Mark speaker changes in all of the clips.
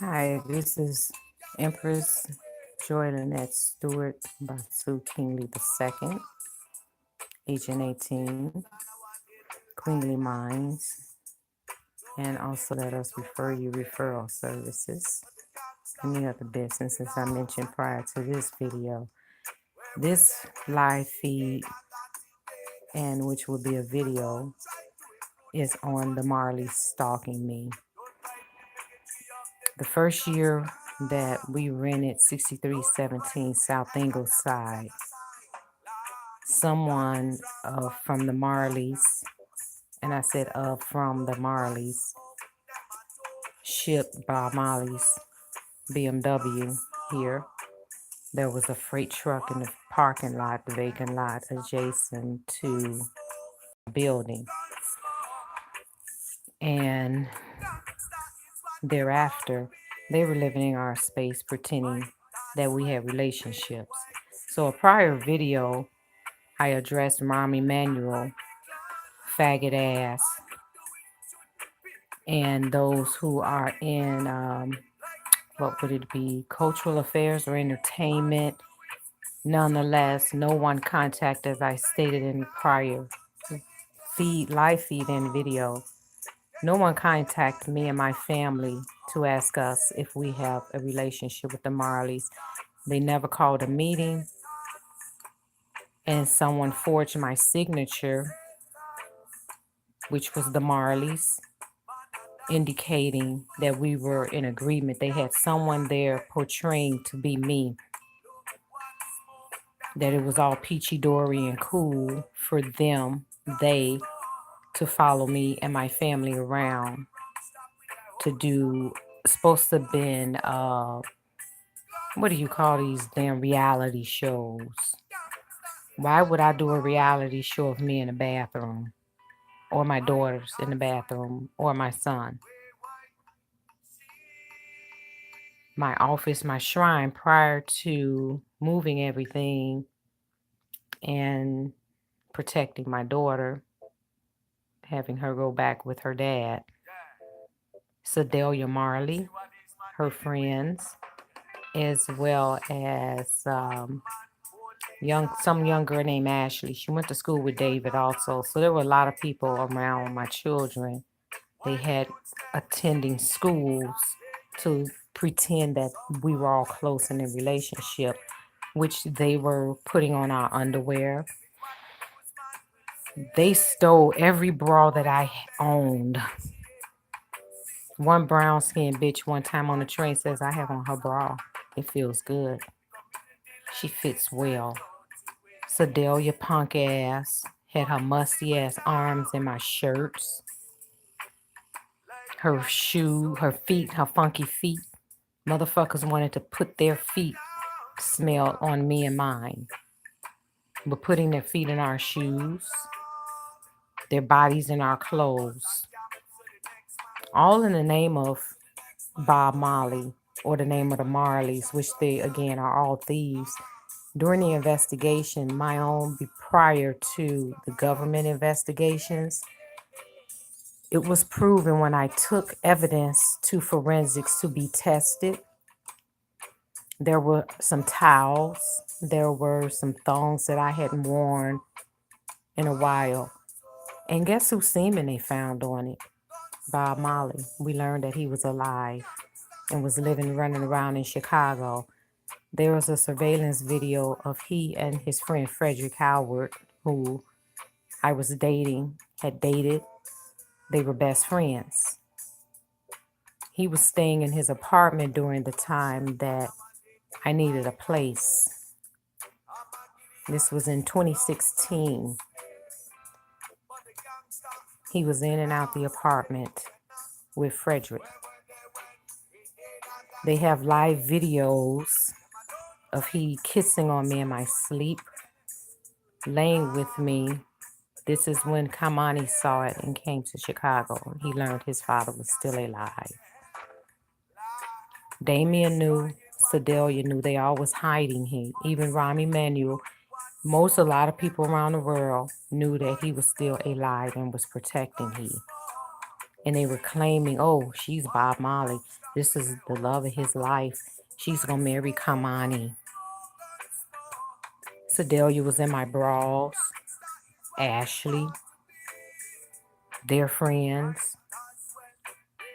Speaker 1: Hi, this is Empress Joy Lynette Stewart Batu Kingley II, Agent 18, Queenly Minds, and also let us refer you referral services. Any other businesses I mentioned prior to this video. This live feed, and which will be a video, is on the Marley's stalking me. The first year that we rented 6317 South Ingleside, someone from the Marleys, and I said from the Marleys, shipped by Molly's BMW here. There was a freight truck in the parking lot, the vacant lot adjacent to our building. And thereafter, they were living in our space pretending that we had relationships. So a prior video, I addressed Mom Emanuel, faggot ass, and those who are in, what would it be, cultural affairs or entertainment. Nonetheless, no one contacted, as I stated in prior live feed and video. No one contacted me and my family to ask us if we have a relationship with the Marleys. They never called a meeting, and someone forged my signature, which was the Marleys, indicating that we were in agreement. They had someone there portraying to be me, that it was all peachy dory and cool for them, they, to follow me and my family around to do, supposed to have been, what do you call these damn reality shows? Why would I do a reality show of me in a bathroom, or my daughters in the bathroom, or my son? My office, my shrine, prior to moving everything and protecting my daughter, having her go back with her dad, Sedalia Marley, her friends, as well as some young girl named Ashley. She went to school with David also. So there were a lot of people around my children. They had attending schools to pretend that we were all close in a relationship, which they were putting on our underwear. They stole every bra that I owned. One brown skinned bitch one time on the train says, I have on her bra. It feels good. She fits well. Sedalia punk ass had her musty ass arms in my shirts. Her feet, her funky feet. Motherfuckers wanted to put their feet smell on me and mine. But putting their feet in our shoes, their bodies in our clothes. All in the name of Bob Marley, or the name of the Marleys, which they again are all thieves. During the investigation, my own prior to the government investigations, it was proven when I took evidence to forensics to be tested. There were some towels, there were some thongs that I hadn't worn in a while. And guess whose semen they found on it? Bob Marley. We learned that he was alive and was running around in Chicago. There was a surveillance video of he and his friend Frederick Howard, who I was dating, had dated. They were best friends. He was staying in his apartment during the time that I needed a place. This was in 2016. He was in and out the apartment with Frederick. They have live videos of he kissing on me in my sleep, laying with me. This is when Kamani saw it and came to Chicago. He learned his father was still alive. Damien knew, Sedalia knew, they all was hiding him. Even Rahm Emanuel, a lot of people around the world knew that he was still alive and was protecting him. and they were claiming, oh, she's Bob Marley. This is the love of his life. She's gonna marry Kamani. Sedalia was in my bras. Ashley, their friends.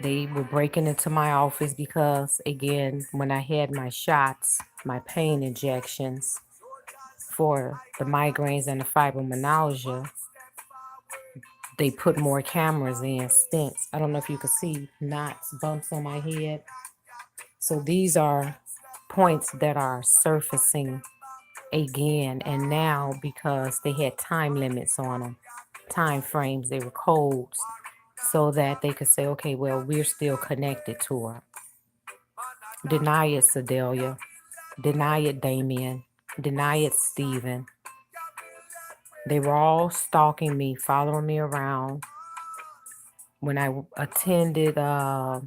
Speaker 1: They were breaking into my office because, again, when I had my shots, my pain injections for the migraines and the fibromyalgia, they put more cameras in, stents. I don't know if you can see knots, bumps on my head. So these are points that are surfacing again. And now, because they had time limits on them, time frames, they were codes, so that they could say, okay, well, we're still connected to her. Deny it, Sedalia. Deny it, Damien. Deny it, Stephen. They were all stalking me, following me around. When I attended, it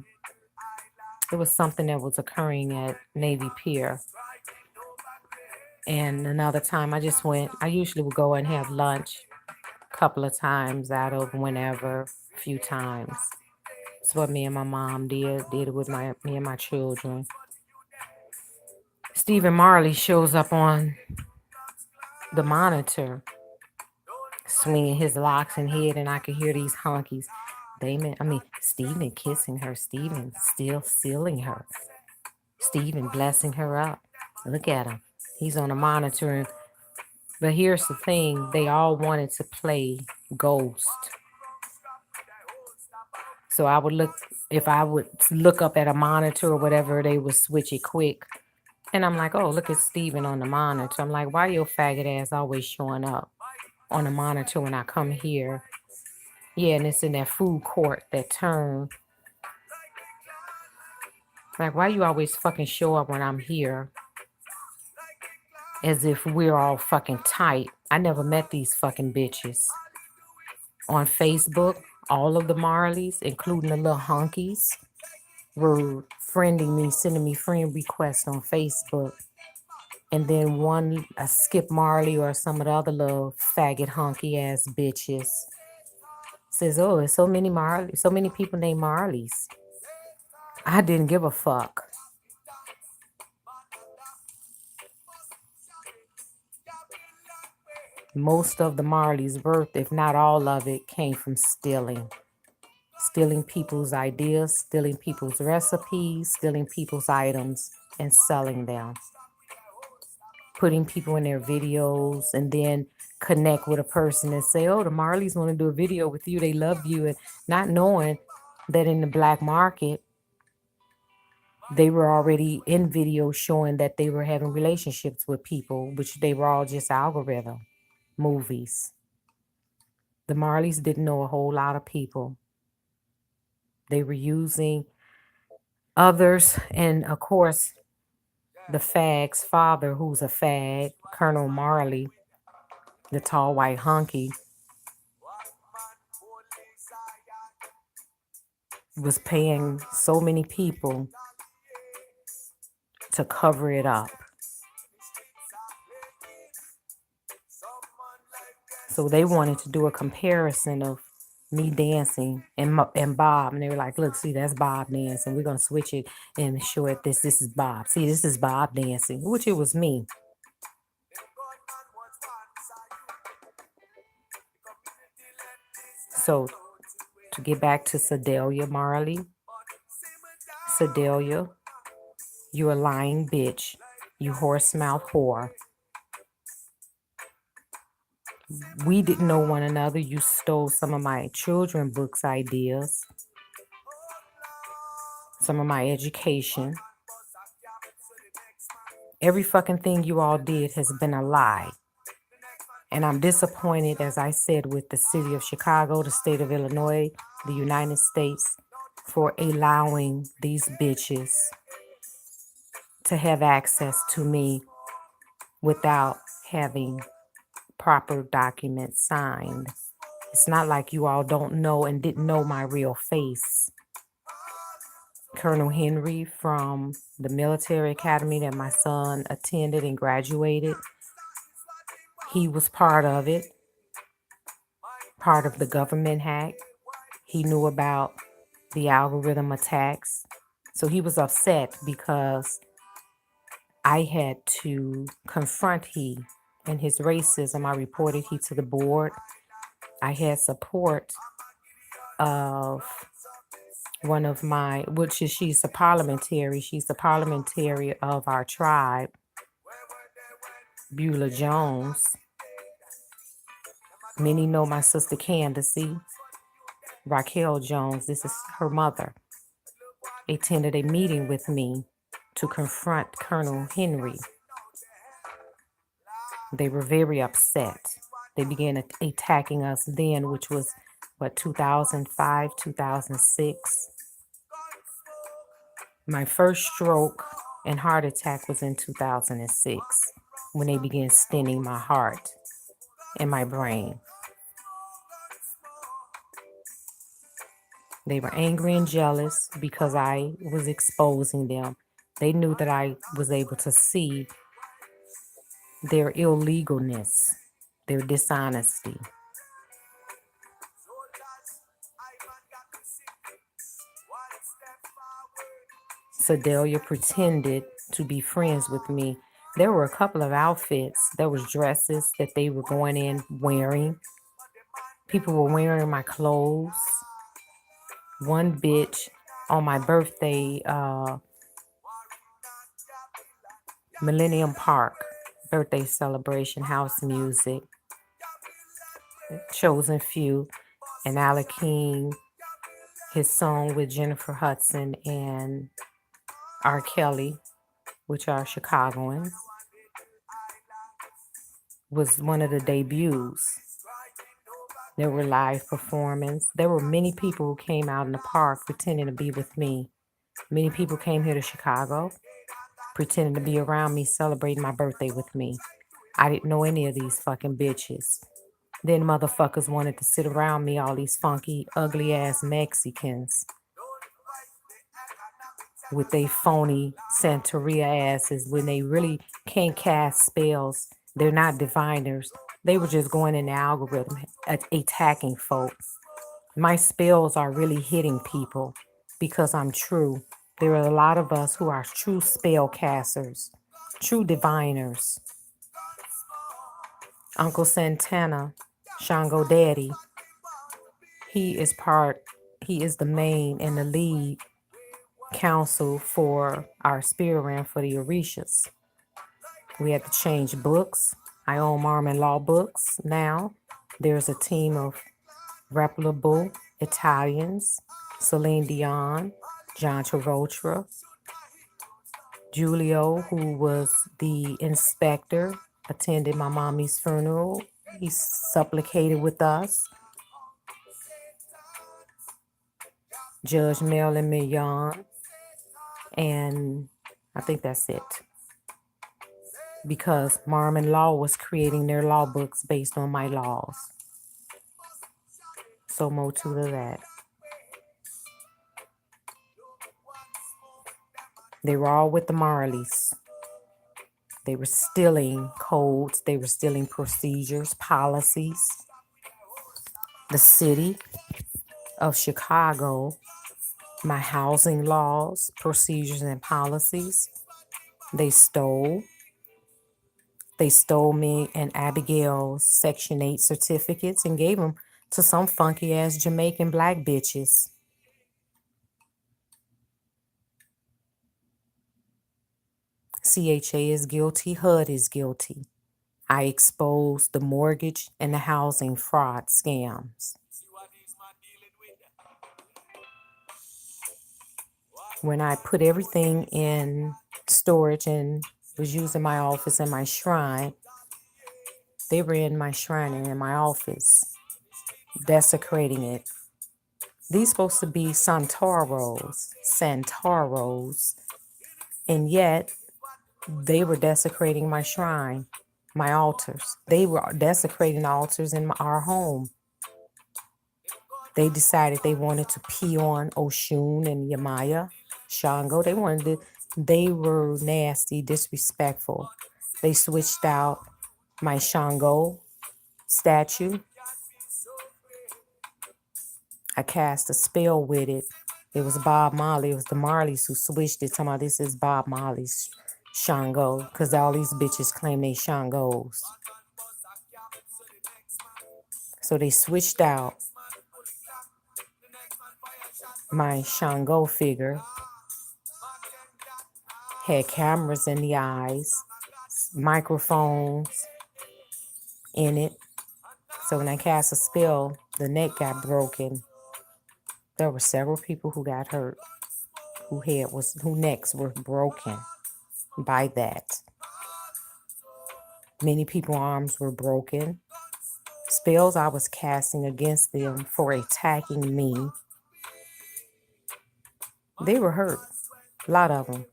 Speaker 1: was something that was occurring at Navy Pier. And another time I just went, I usually would go and have lunch a couple of times out of whenever, a few times. That's what me and my mom did it with me and my children. Stephen Marley shows up on the monitor, swinging his locks and head, and I could hear these honkies. Stephen kissing her, Stephen still sealing her, Stephen blessing her up. Look at him. He's on a monitor. But here's the thing, they all wanted to play Ghost. So if I would look up at a monitor or whatever, they would switch it quick. And I'm like, oh, look at Steven on the monitor. I'm like, why your faggot ass always showing up on the monitor when I come here? Yeah, and it's in that food court, that turn. Like, why you always fucking show up when I'm here? As if we're all fucking tight. I never met these fucking bitches. On Facebook, all of the Marleys, including the little honkies, were friending me, sending me friend requests on Facebook. And then a Skip Marley or some of the other little faggot honky ass bitches says, oh, there's so many Marleys, so many people named Marleys. I didn't give a fuck. Most of the Marleys' birth, if not all of it, came from stealing. Stealing people's ideas, stealing people's recipes, stealing people's items, and selling them. Putting people in their videos, and then connect with a person and say, oh, the Marleys want to do a video with you. They love you. And not knowing that in the black market, they were already in videos showing that they were having relationships with people, which they were all just algorithm movies. The Marleys didn't know a whole lot of people. They were using others. And of course, the fag's father, who's a fag, Colonel Marley, the tall white hunky, was paying so many people to cover it up. So they wanted to do a comparison of me dancing and Bob, and they were like, look, see, that's Bob dancing. We're going to switch it and show it this is Bob. See, this is Bob dancing, which it was me. So to get back to Sedalia Marley, Sedalia, you a lying bitch, you horse mouth whore. We didn't know one another. You stole some of my children books ideas, some of my education. Every fucking thing you all did has been a lie. And I'm disappointed, as I said, with the city of Chicago, the state of Illinois, the United States, for allowing these bitches to have access to me without having proper documents signed. It's not like you all don't know and didn't know my real face. Colonel Henry from the military academy that my son attended and graduated, he was part of it, part of the government hack. He knew about the algorithm attacks. So he was upset because I had to confront he and his racism. I reported he to the board. I had support of one of my, which is she's a parliamentary. She's the parliamentary of our tribe, Beulah Jones. Many know my sister Candace, Raquel Jones. This is her mother. Attended a meeting with me to confront Colonel Henry. They were very upset. They began attacking us then, which was what, 2005, 2006. My first stroke and heart attack was in 2006 when they began stenting my heart and my brain. They were angry and jealous because I was exposing them. They knew that I was able to see their illegalness, their dishonesty. Sedalia pretended to be friends with me. There were a couple of outfits. There was dresses that they were going in wearing. People were wearing my clothes. One bitch on my birthday, Millennium Park, birthday celebration, house music, Chosen Few, and Alec King, his song with Jennifer Hudson and R. Kelly, which are Chicagoans, was one of the debuts. There were live performances. There were many people who came out in the park pretending to be with me. Many people came here to Chicago pretending to be around me, celebrating my birthday with me. I didn't know any of these fucking bitches. Then motherfuckers wanted to sit around me, all these funky, ugly ass Mexicans with they phony Santeria asses when they really can't cast spells. They're not diviners. They were just going in the algorithm, attacking folks. My spells are really hitting people because I'm true. There are a lot of us who are true spell casters, true diviners. Uncle Santana, Shango Daddy, he is the main and the lead counsel for our spirit realm for the Orishas. We had to change books. I own Marley'S Law books now. There's a team of reputable Italians, Celine Dion, John Travolta, Giulio, who was the inspector, attended my mommy's funeral. He supplicated with us. Judge Marilyn Million, and I think that's it. Because Marley'S Law was creating their law books based on my laws. So more to that. They were all with the Marley'S. They were stealing codes. They were stealing procedures, policies. The city of Chicago, my housing laws, procedures, and policies. They stole. They stole me and Abigail's Section 8 certificates and gave them to some funky ass Jamaican black bitches. CHA is guilty. HUD is guilty. I exposed the mortgage and the housing fraud scams. When I put everything in storage and was using my office and my shrine, they were in my shrine and in my office, desecrating it. These supposed to be Santoros, and yet they were desecrating my shrine, my altars. They were desecrating the altars in our home. They decided they wanted to pee on Oshun and Yamaya, Shango. They were nasty, disrespectful. They switched out my Shango statue. I cast a spell with it It was Bob Marley. It was the Marleys who switched it. Talking about this is Bob Marley's Shango. Because all these bitches claim they Shangos. So they switched out my Shango figure. Had cameras in the eyes. Microphones in it. So when I cast a spell, the neck got broken. There were several people who got hurt, who necks were broken by that. Many people's arms were broken. Spells I was casting against them for attacking me. They were hurt, a lot of them.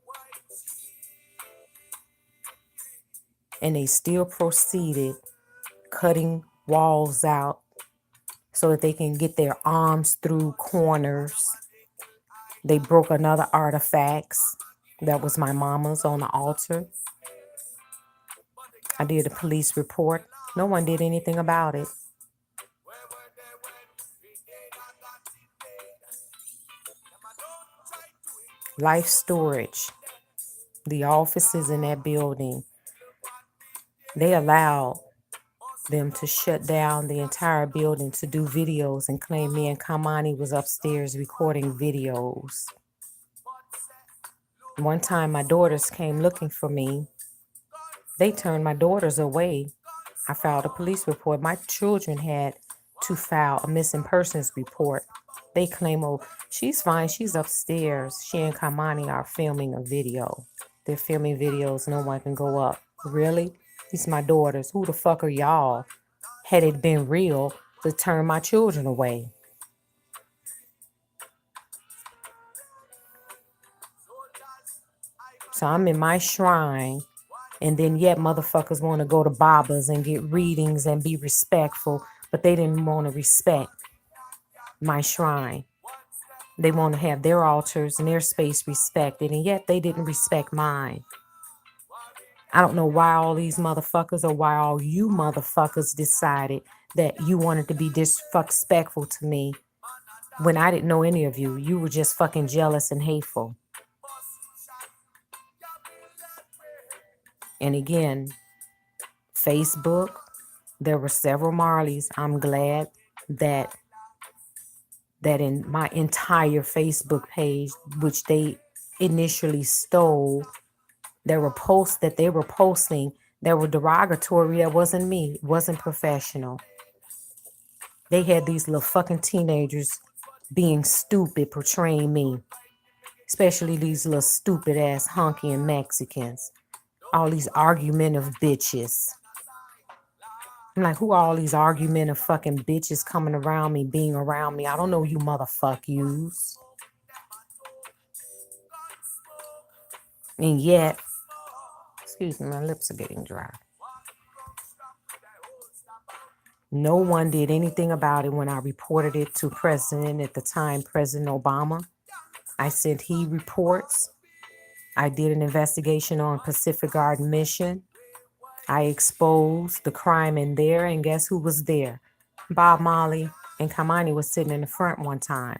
Speaker 1: And they still proceeded cutting walls out so that they can get their arms through corners. They broke another artifacts that was my mama's on the altar. I did a police report. No one did anything about it. Life Storage, the offices in that building, they allowed them to shut down the entire building to do videos and claim me and Kamani was upstairs recording videos. One time my daughters came looking for me. They turned my daughters away. I filed a police report. My children had to file a missing persons report. They claim, oh, she's fine. She's upstairs. She and Kamani are filming a video. They're filming videos. No one can go up. Really? These are my daughters. Who the fuck are y'all? Had it been real, to turn my children away. So I'm in my shrine, and then yet motherfuckers want to go to Baba's and get readings and be respectful, but they didn't want to respect my shrine. They want to have their altars and their space respected, and yet they didn't respect mine. I don't know why all these motherfuckers or why all you motherfuckers decided that you wanted to be disrespectful to me when I didn't know any of you. You were just fucking jealous and hateful. And again, Facebook, there were several Marleys. I'm glad that in my entire Facebook page, which they initially stole, there were posts that they were posting that were derogatory. That wasn't me. It wasn't professional. They had these little fucking teenagers being stupid, portraying me. Especially these little stupid ass hunky and Mexicans. All these argumentative bitches. I'm like, who are all these argumentative fucking bitches coming around me, being around me? I don't know you motherfuck yous. And yet, excuse me, my lips are getting dry. No one did anything about it when I reported it to President, at the time, President Obama. I sent he reports. I did an investigation on Pacific Garden Mission. I exposed the crime in there, and guess who was there? Bob Marley and Kamani was sitting in the front one time.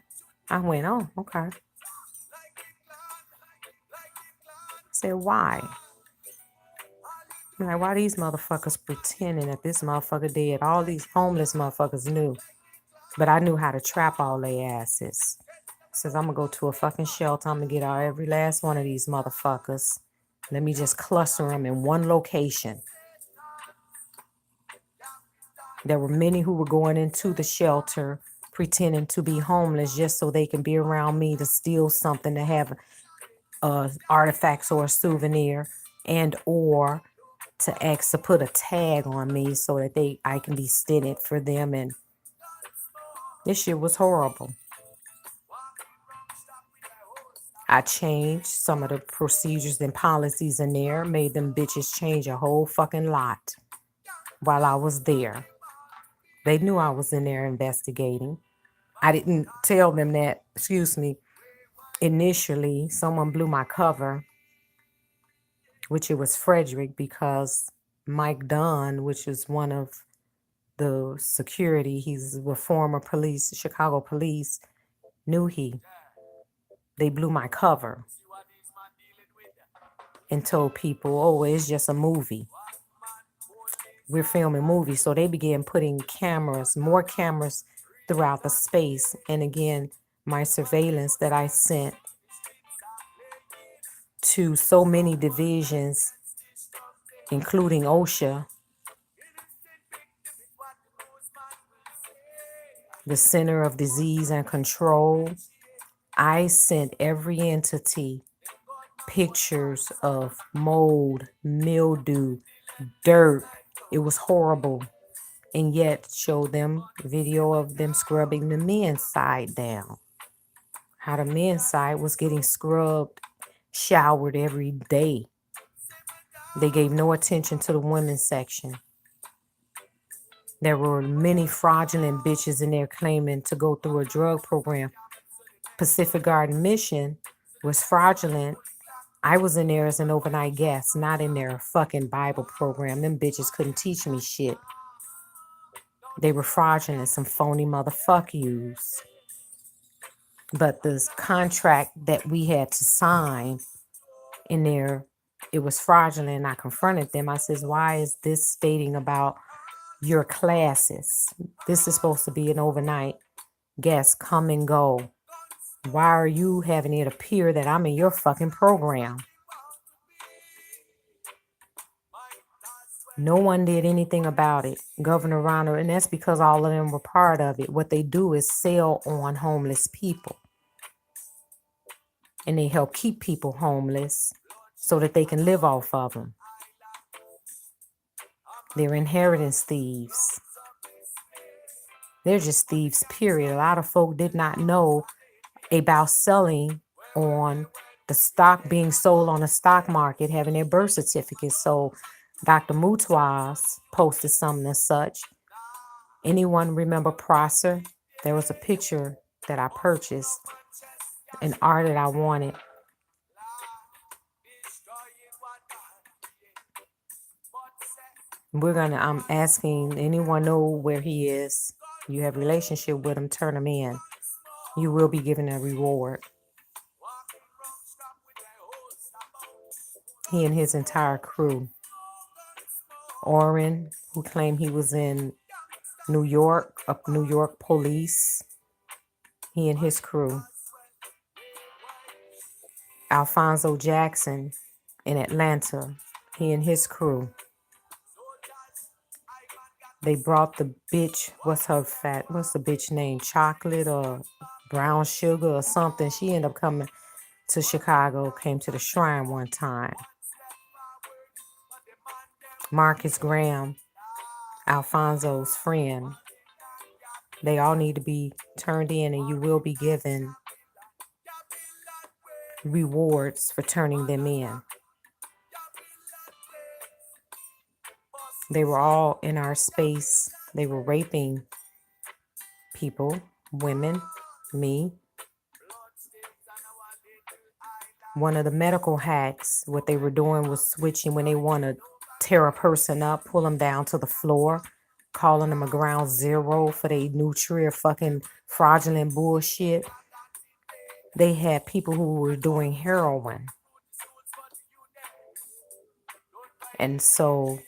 Speaker 1: I went, oh, okay. I said, why? I'm like, why these motherfuckers pretending that this motherfucker dead? All these homeless motherfuckers knew. But I knew how to trap all their asses. Says, I'm going to go to a fucking shelter. I'm going to get out every last one of these motherfuckers. Let me just cluster them in one location. There were many who were going into the shelter pretending to be homeless just so they can be around me to steal something, to have artifacts or a souvenir, and or to ask to put a tag on me so that I can be steady for them. And this shit was horrible. I changed some of the procedures and policies in there, made them bitches change a whole fucking lot while I was there. They knew I was in there investigating. I didn't tell them that, initially someone blew my cover, which it was Frederick, because Mike Dunn, which is one of the security, he's a former police, Chicago police, knew he. They blew my cover and told people, oh, it's just a movie. We're filming movies. So they began putting cameras, more cameras throughout the space. And again, my surveillance that I sent to so many divisions, including OSHA, the Center of Disease and Control. I sent every entity pictures of mold, mildew, dirt. It was horrible. And yet showed them video of them scrubbing the men's side down. How the men's side was getting scrubbed, showered every day. They gave no attention to the women's section. There were many fraudulent bitches in there claiming to go through a drug program. Pacific Garden Mission was fraudulent. I was in there as an overnight guest, not in their fucking Bible program. Them bitches couldn't teach me shit. They were fraudulent, some phony motherfuck yous. But the contract that we had to sign in there, it was fraudulent. And I confronted them. I says, why is this stating about your classes? This is supposed to be an overnight guest, come and go. Why are you having it appear that I'm in your fucking program? No one did anything about it. Governor Ronald, and that's because all of them were part of it. What they do is sell on homeless people. And they help keep people homeless so that they can live off of them. They're inheritance thieves. They're just thieves, period. A lot of folk did not know about selling on the stock, being sold on the stock market, having their birth certificates. So Dr. Mutwaz posted something as such. Anyone remember Prosser? There was a picture that I purchased, an art that I wanted. I'm asking anyone know where he is. You have a relationship with him, turn him in. You will be given a reward. He and his entire crew. Oren, who claimed he was in New York, New York police. He and his crew. Alfonso Jackson in Atlanta. He and his crew. They brought the bitch, what's the bitch name? Chocolate or brown sugar or something. She ended up coming to Chicago, came to the shrine one time. Marcus Graham, Alfonso's friend. They all need to be turned in, and you will be given rewards for turning them in. They were all in our space. They were raping people, women, me. One of the medical hacks, what they were doing was switching when they want to tear a person up, pull them down to the floor, calling them a ground zero for their nutria fucking fraudulent bullshit. They had people who were doing heroin. And so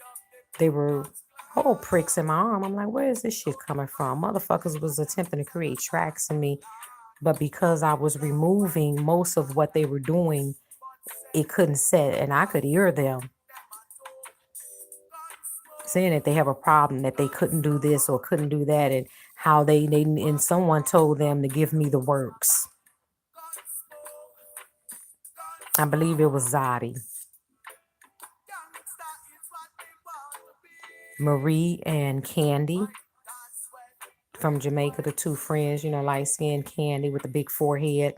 Speaker 1: they were whole pricks in my arm. I'm like, where is this shit coming from? Motherfuckers was attempting to create tracks in me. But because I was removing most of what they were doing, it couldn't set. And I could hear them saying that they have a problem, that they couldn't do this or couldn't do that. And how and someone told them to give me the works. I believe it was Zadi. Marie and Candy from Jamaica, the two friends, light-skinned Candy with the big forehead,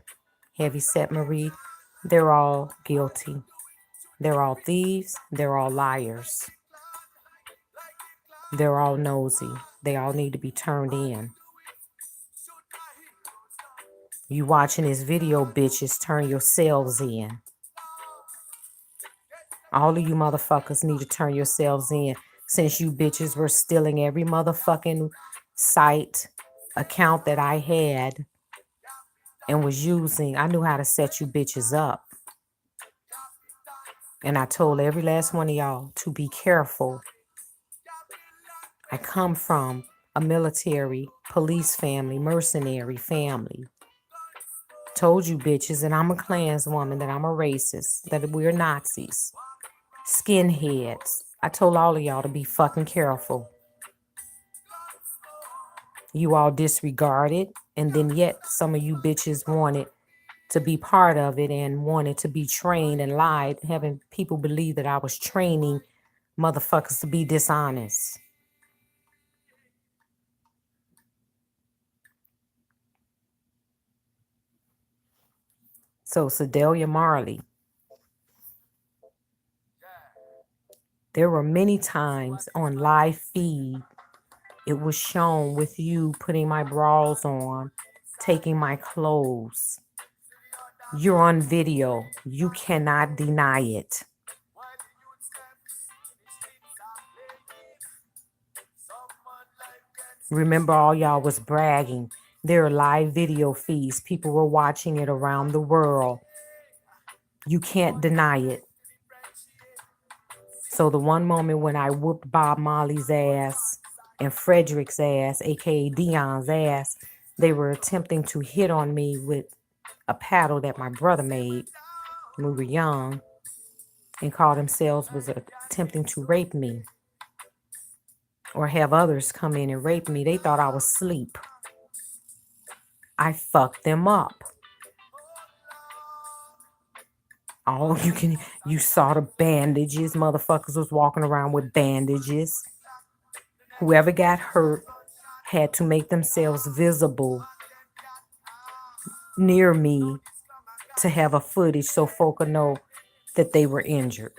Speaker 1: heavy-set Marie. They're all guilty. They're all thieves. They're all liars. They're all nosy. They all need to be turned in. You watching this video, bitches, turn yourselves in. All of you motherfuckers need to turn yourselves in, since you bitches were stealing every motherfucking site account that I had and was using, I knew how to set you bitches up. And I told every last one of y'all to be careful. I come from a military, police family, mercenary family. Told you bitches that I'm a Klanswoman, that I'm a racist, that we're Nazis, skinheads. I told all of y'all to be fucking careful. You all disregarded, and then yet some of you bitches wanted to be part of it and wanted to be trained and lied, having people believe that I was training motherfuckers to be dishonest. So, Sedalia Marley, there were many times on live feed, it was shown with you putting my bras on, taking my clothes. You're on video. You cannot deny it. Remember, all y'all was bragging. There are live video feeds. People were watching it around the world. You can't deny it. So the one moment when I whooped Bob Marley's ass and Frederick's ass, aka Dion's ass, they were attempting to hit on me with a paddle that my brother made when we were young, and called themselves was attempting to rape me or have others come in and rape me. They thought I was asleep. I fucked them up. Oh, you saw the bandages. Motherfuckers was walking around with bandages. Whoever got hurt had to make themselves visible near me to have a footage so folk would know that they were injured.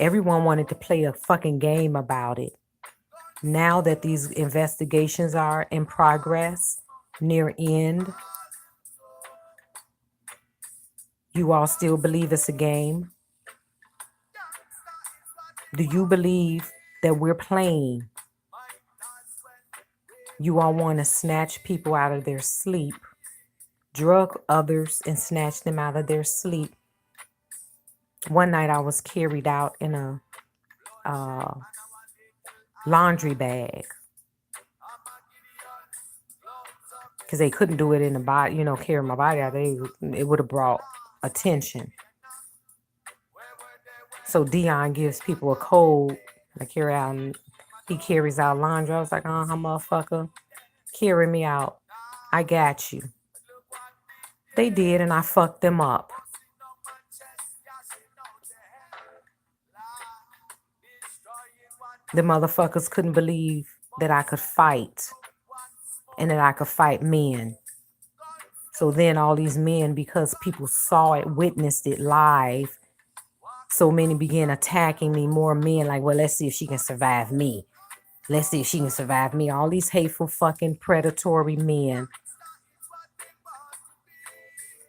Speaker 1: Everyone wanted to play a fucking game about it. Now that these investigations are in progress, near end, you all still believe it's a game? Do you believe that we're playing? You all want to snatch people out of their sleep, drug others and snatch them out of their sleep. One night I was carried out in a laundry bag because they couldn't do it in the body, carry my body out. It would have brought attention. So Dion gives people a code to carry out, and he carries out laundry. I was like, motherfucker, carry me out. I got you. They did, and I fucked them up. The motherfuckers couldn't believe that I could fight and that I could fight men. So then all these men, because people saw it, witnessed it live, so many began attacking me, more men like, well, let's see if she can survive me. Let's see if she can survive me. All these hateful fucking predatory men.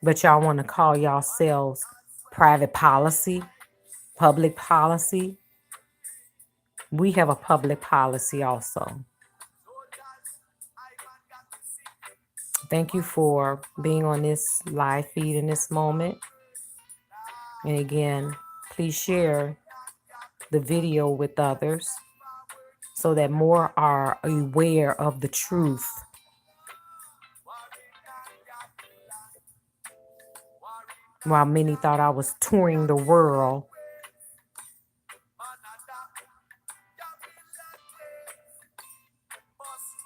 Speaker 1: But y'all want to call yourselves private policy, public policy. We have a public policy also. Thank you for being on this live feed in this moment. And again, please share the video with others so that more are aware of the truth. While many thought I was touring the world,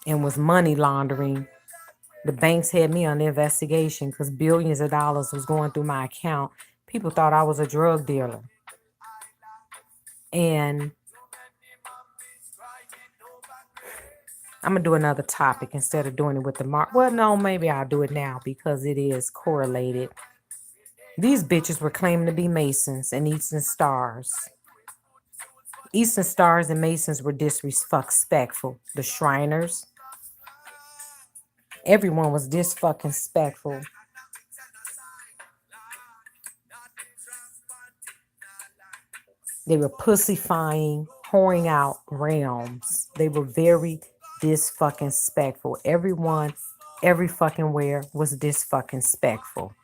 Speaker 1: and was money laundering, the banks had me on the investigation because billions of dollars was going through my account. People thought I was a drug dealer. And I'm going to do another topic instead of doing it with the well, no, maybe I'll do it now because it is correlated. These bitches were claiming to be Masons and Eastern Stars. Eastern Stars and Masons were disrespectful. The Shriners. Everyone was disrespectful. They were pussyfying, whoring out realms. They were very disrespectful. Everyone every fucking where was this fucking spectful.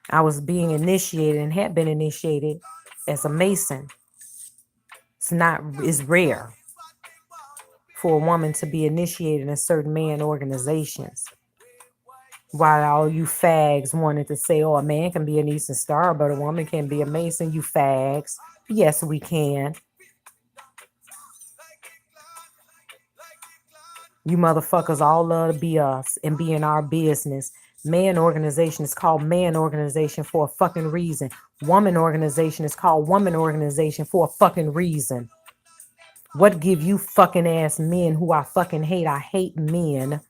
Speaker 1: I was being initiated and had been initiated as a Mason. It's rare for a woman to be initiated in certain man organizations. While all you fags wanted to say, oh, a man can be an Eastern Star, but a woman can be a Mason, you fags. Yes, we can. You motherfuckers all love to be us and be in our business. Man organization is called man organization for a fucking reason. Woman organization is called woman organization for a fucking reason. What give you fucking ass men who I fucking hate? I hate men.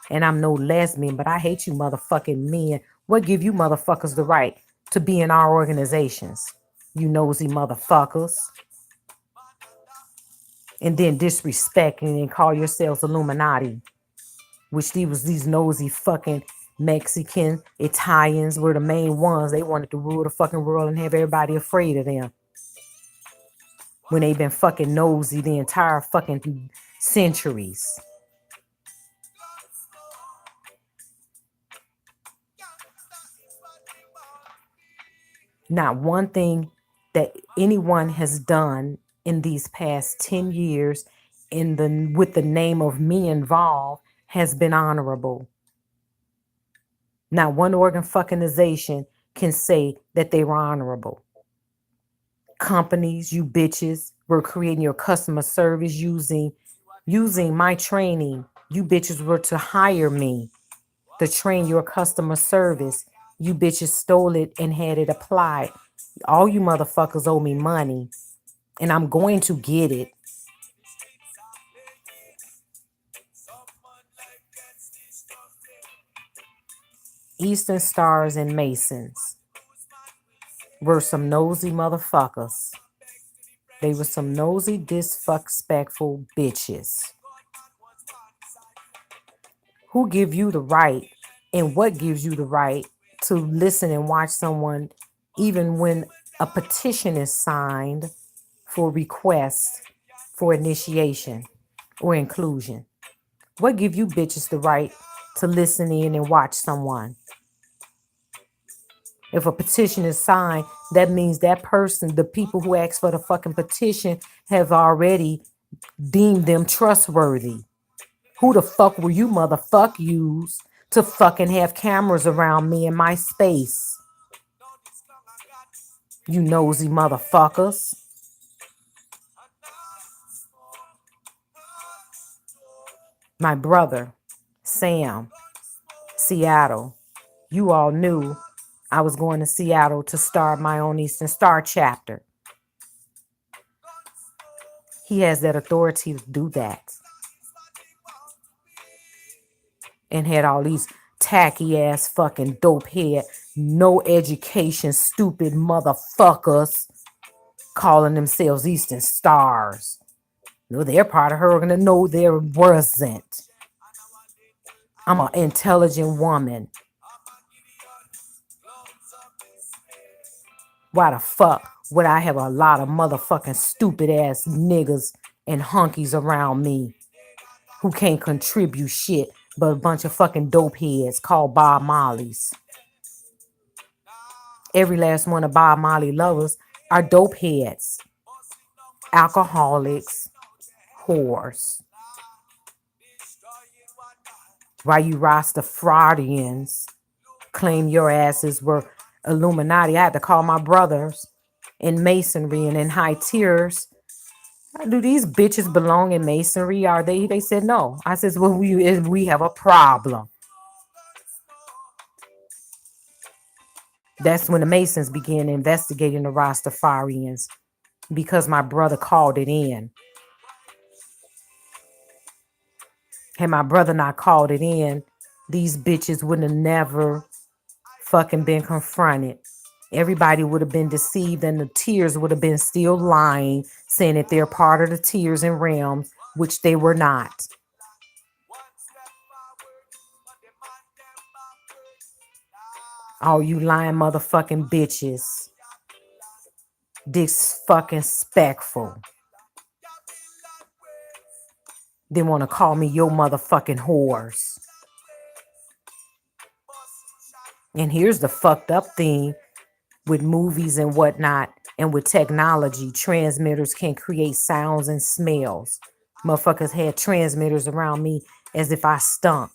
Speaker 1: And I'm no lesbian, but I hate you motherfucking men. What give you motherfuckers the right to be in our organizations? You nosy motherfuckers. And then disrespecting and call yourselves Illuminati, which these nosy fucking Mexican, Italians were the main ones. They wanted to rule the fucking world and have everybody afraid of them. When they've been fucking nosy the entire fucking centuries. Not one thing that anyone has done in these past 10 years with the name of me involved has been honorable. Not one organization can say that they were honorable. Companies, you bitches, were creating your customer service using my training. You bitches were to hire me to train your customer service. You bitches stole it and had it applied. All you motherfuckers owe me money, and I'm going to get it. Eastern Stars and Masons were some nosy motherfuckers. They were some nosy, disrespectful bitches. Who give you the right, and what gives you the right to listen and watch someone even when a petition is signed for request for initiation or inclusion? What give you bitches the right to listen in and watch someone? If a petition is signed, that means that person, the people who asked for the fucking petition, have already deemed them trustworthy. Who the fuck were you motherfuck yous to fucking have cameras around me in my space? You nosy motherfuckers. My brother, Sam, Seattle. You all knew I was going to Seattle to start my own Eastern Star chapter. He has that authority to do that. And had all these tacky ass fucking dope head, no education, stupid motherfuckers calling themselves Eastern Stars. No, they're part of her organization. No, there wasn't. I'm an intelligent woman. Why the fuck would I have a lot of motherfucking stupid ass niggas and hunkies around me who can't contribute shit but a bunch of fucking dope heads called Bob Marley's? Every last one of Bob Marley lovers are dope heads, alcoholics, whores. Why you Rastafarians claim your asses were Illuminati? I had to call my brothers in Masonry and in high tiers. Do these bitches belong in Masonry? Are they? They said no. I says, well, we have a problem. That's when the Masons began investigating the Rastafarians because my brother called it in. Had my brother not called it in, these bitches wouldn't have never fucking been confronted. Everybody would have been deceived and the tears would have been still lying, saying that they're part of the tears and realms, which they were not. All you lying motherfucking bitches. This fucking spectful. then want to call me your motherfucking whores. And here's the fucked up thing with movies and whatnot, and with technology, transmitters can create sounds and smells. Motherfuckers had transmitters around me as if I stunk.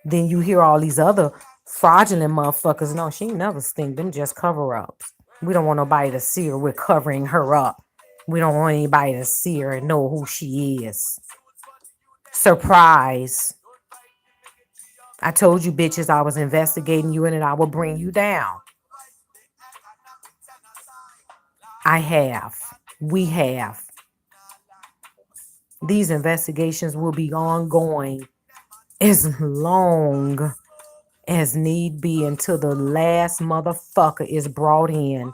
Speaker 1: Then you hear all these other fraudulent motherfuckers. No, she ain't never stink. Them just cover ups. We don't want nobody to see her. We're covering her up. We don't want anybody to see her and know who she is. Surprise. I told you bitches I was investigating you and that I would bring you down. I have. We have. These investigations will be ongoing as long as need be until the last motherfucker is brought in.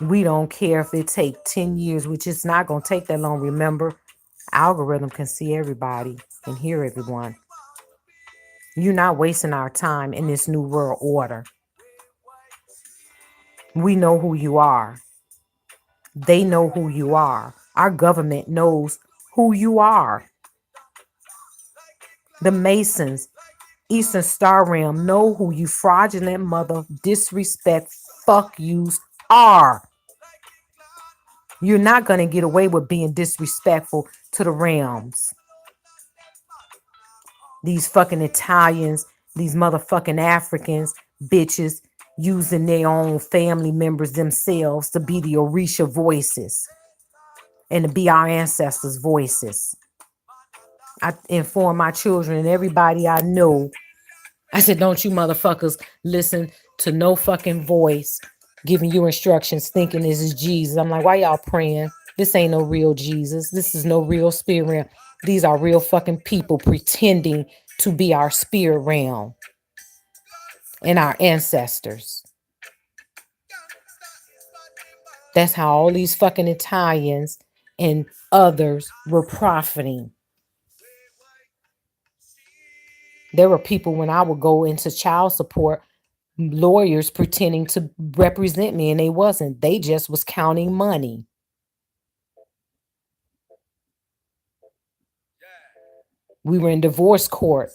Speaker 1: We don't care if it take 10 years, which is not going to take that long. Remember, algorithm can see everybody and hear everyone. You're not wasting our time in this new world order. We know who you are. They know who you are. Our government knows who you are. The Masons, Eastern Star Realm know who you fraudulent mother disrespect fuck yous are. You're not going to get away with being disrespectful to the realms. These fucking Italians, these motherfucking Africans, bitches, using their own family members themselves to be the Orisha voices and to be our ancestors' voices. I inform my children and everybody I know. I said, don't you motherfuckers listen to no fucking voice giving you instructions thinking this is Jesus. I'm like, why y'all praying? This ain't no real Jesus. This is no real spirit realm. These are real fucking people pretending to be our spirit realm and our ancestors. That's how all these fucking Italians and others were profiting. There were people when I would go into child support, lawyers pretending to represent me, and they wasn't. They just was counting money. We were in divorce court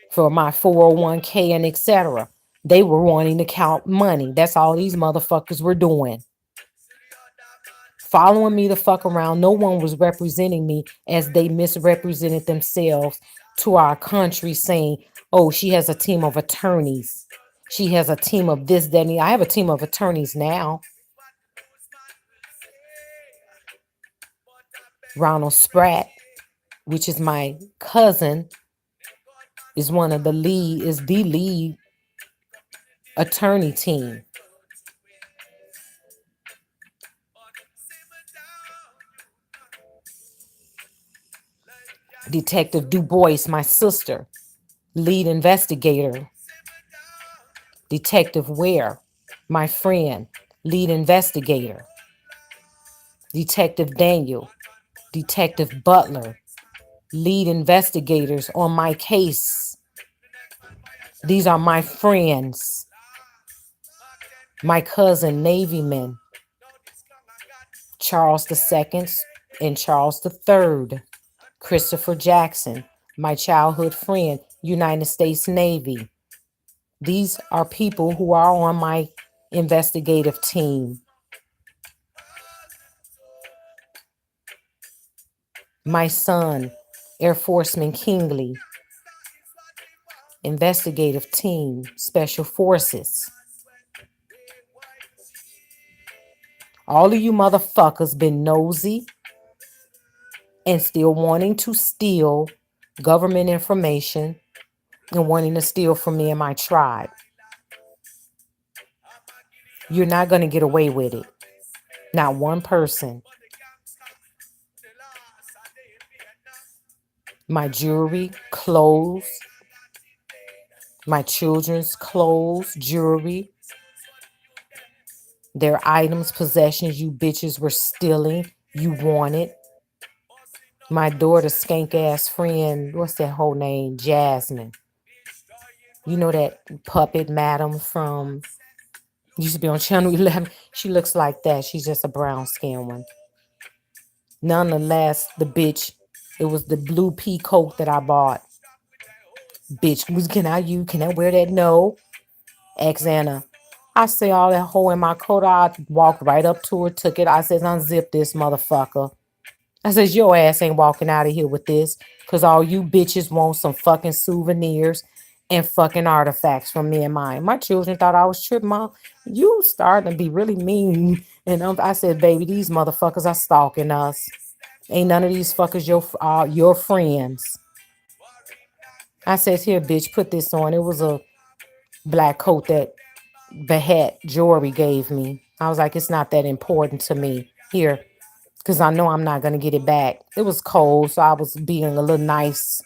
Speaker 1: for my 401k and etc. They were wanting to count money. That's all these motherfuckers were doing. Following me the fuck around. No one was representing me as they misrepresented themselves to our country, saying, oh, she has a team of attorneys. She has a team of this, that, and I have a team of attorneys now. Ronald Spratt, which is my cousin, is the lead attorney team. Detective Du Bois, my sister, lead investigator. Detective Ware, my friend, lead investigator. Detective Daniel, Detective Butler, lead investigators on my case. These are my friends. My cousin, Navyman, Charles II and Charles III. Christopher Jackson, my childhood friend, United States Navy. These are people who are on my investigative team. My son, Air Forceman Kingley, investigative team, Special Forces. All of you motherfuckers been nosy and still wanting to steal government information and wanting to steal from me and my tribe. You're not going to get away with it. Not one person. My jewelry, clothes, my children's clothes, jewelry, their items, possessions you bitches were stealing, you wanted. My daughter's skank ass friend, what's that whole name? Jasmine. You know that puppet madam from, used to be on Channel 11. She looks like that. She's just a brown skinned one. Nonetheless, the bitch, it was the blue pea coat that I bought. Bitch, can I wear that? No. Ex Anna. I see all that hole in my coat. I walked right up to her, took it. I says, unzip this motherfucker. I says, your ass ain't walking out of here with this. Cause all you bitches want some fucking souvenirs and fucking artifacts from me and mine. My children thought I was tripping. Mom, you starting to be really mean. And I said, baby, these motherfuckers are stalking us. Ain't none of these fuckers your friends. I says, here, bitch, put this on. It was a black coat that Behet Jory gave me. I was like, it's not that important to me. Here, because I know I'm not going to get it back. It was cold, so I was being a little nice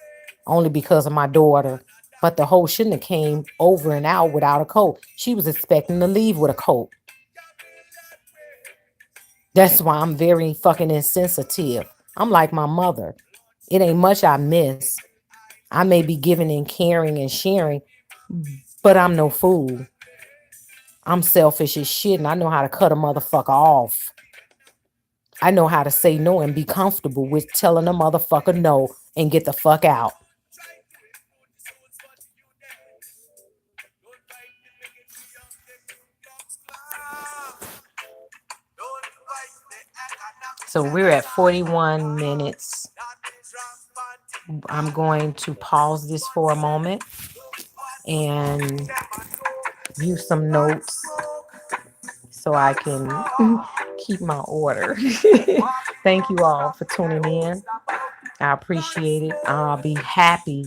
Speaker 1: only because of my daughter. But the hoe shouldn't have came over and out without a coat. She was expecting to leave with a coat. That's why I'm very fucking insensitive. I'm like my mother. It ain't much I miss. I may be giving and caring and sharing, but I'm no fool. I'm selfish as shit and I know how to cut a motherfucker off. I know how to say no and be comfortable with telling a motherfucker no and get the fuck out. So we're at 41 minutes. I'm going to pause this for a moment and use some notes so I can keep my order. Thank you all for tuning in. I appreciate it. I'll be happy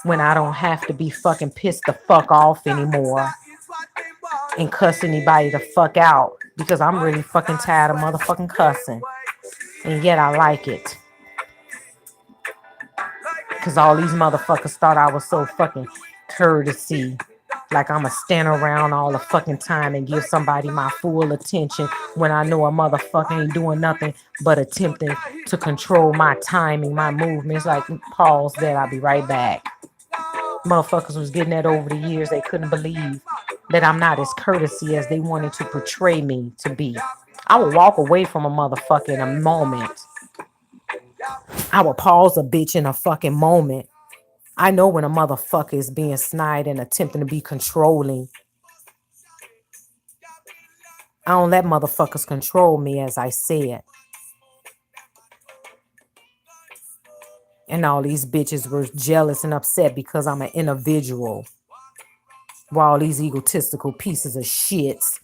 Speaker 1: when I don't have to be fucking pissed the fuck off anymore and cuss anybody the fuck out because I'm really fucking tired of motherfucking cussing. And yet I like it. Because all these motherfuckers thought I was so fucking courtesy. Like I'ma stand around all the fucking time and give somebody my full attention when I know a motherfucker ain't doing nothing but attempting to control my timing, my movements. Like, pause that, I'll be right back. Motherfuckers was getting that over the years. They couldn't believe that I'm not as courtesy as they wanted to portray me to be. I would walk away from a motherfucker in a moment. I would pause a bitch in a fucking moment. I know when a motherfucker is being snide and attempting to be controlling. I don't let motherfuckers control me, as I said. And all these bitches were jealous and upset because I'm an individual. While all these egotistical pieces of shits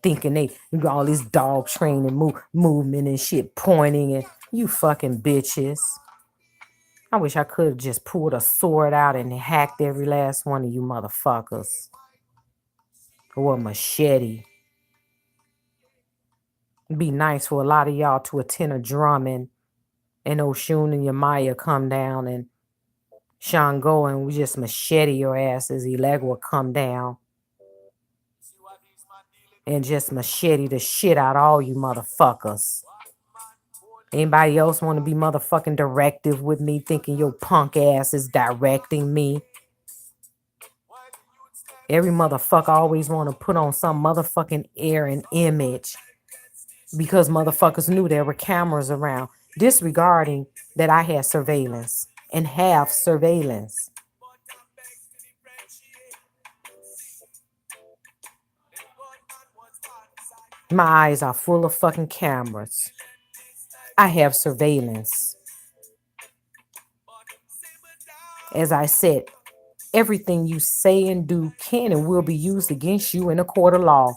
Speaker 1: thinking they got all this dog training movement and shit pointing and you fucking bitches. I wish I could have just pulled a sword out and hacked every last one of you motherfuckers. Or a machete. It'd be nice for a lot of y'all to attend a drumming and Oshun and Yamaya come down and Shango and we just machete your asses. Eleg will come down and just machete the shit out all you motherfuckers. Anybody else want to be motherfucking directive with me thinking your punk ass is directing me? Every motherfucker always want to put on some motherfucking air and image because motherfuckers knew there were cameras around, disregarding that I had surveillance and have surveillance. My eyes are full of fucking cameras. I have surveillance. As I said, everything you say and do can and will be used against you in a court of law.